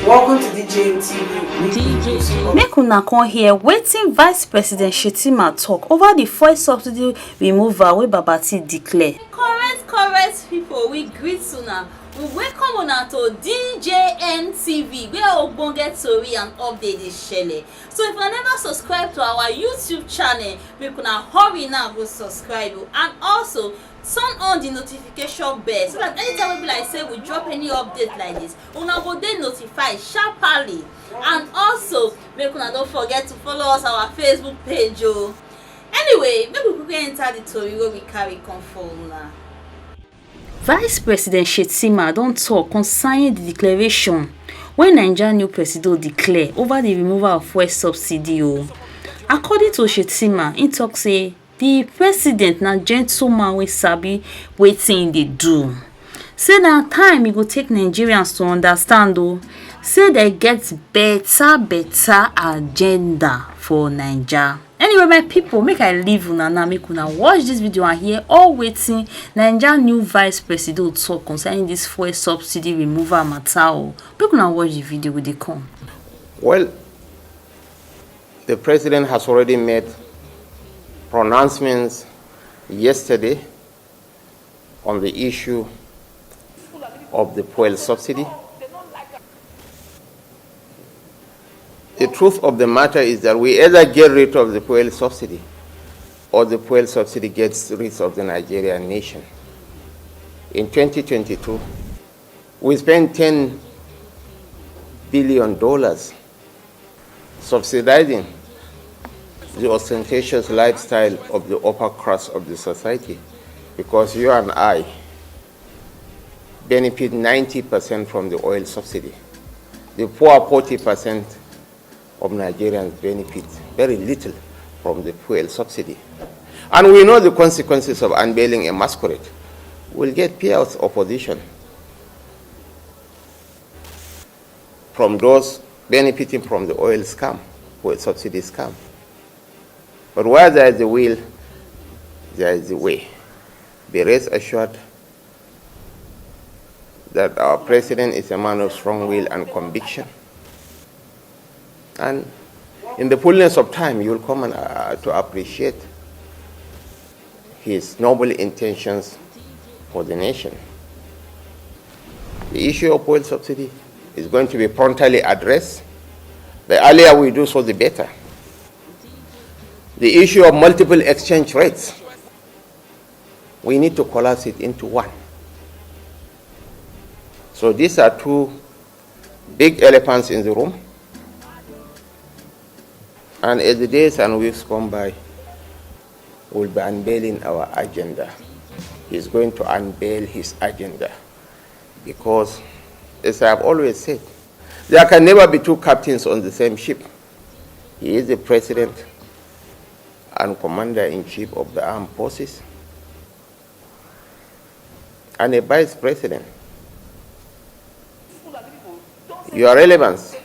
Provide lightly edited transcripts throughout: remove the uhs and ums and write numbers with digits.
Welcome to DJ. Make una come here wetin Vice President Shettima talk over the fuel subsidy removal wey Babati declare. Correct people, we greet una. We welcome una to DJN TV where ogbonge tori and update dey shele. So if you never subscribe to our YouTube channel, make una hurry now go subscribe and also turn on the notification bell so that anytime we be like say we drop any update like this, una go dey notified sharply. And also make una don't forget to follow us our Facebook page o. Anyway, make we quickly enter the tori wey we carry come for una. Vice President Shettima don talk concerning the declaration wey Nigeria new president declare over the removal of fuel subsidy o. According to Shettima, he talk say the president na gentleman wey sabi wetin e dey do. Say na time e go take Nigerians to understand o. Say they get better agenda for Naija. Anyway, my people, make I leave una now, make una watch this video and hear all wetin Nigeria new vice president talk concerning this fuel subsidy removal matter o. Make una watch the video wey dey come. Well, the president has already made pronouncements yesterday on the issue of the fuel subsidy. The truth of the matter is that we either get rid of the fuel subsidy or the fuel subsidy gets rid of the Nigerian nation. In 2022, we spent $10 billion subsidizing the ostentatious lifestyle of the upper class of the society, because you and I benefit 90% from the oil subsidy. The poor 40% of Nigerians benefit very little from the fuel subsidy. And we know the consequences of unveiling a masquerade. We'll get fierce opposition from those benefiting from the oil scam, fuel subsidy scam. But where there is a will, there is a way. Be rest assured that our president is a man of strong will and conviction. And in the fullness of time, you will come and, to appreciate his noble intentions for the nation. The issue of oil subsidy is going to be promptly addressed. The earlier we do so, the better. The issue of multiple exchange rates, we need to collapse it into one. So these are two big elephants in the room. And as the days and weeks come by, we'll be unveiling our agenda. He's going to unveil his agenda. Because, as I've always said, there can never be two captains on the same ship. He is the president and commander-in-chief of the armed forces, and a vice president. Your relevance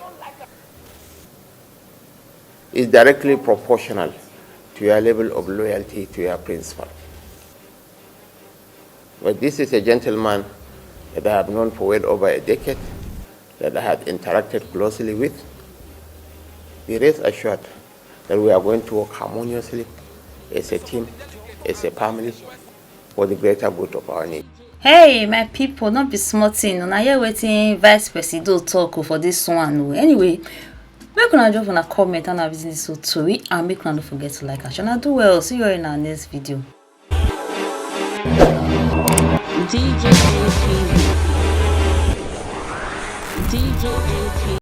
is directly proportional to your level of loyalty to your principal. But this is a gentleman that I have known for well over a decade, that I have interacted closely with. Be rest assured that we are going to work harmoniously as a team, as a family, for the greater good of our nation. Hey, my people, not be small thing. Una hear wetin Vice President talk for this one. Anyway, make una drop una comment and visit this story, and make una don't forget to like and share. Do well. See you in our next video. DJ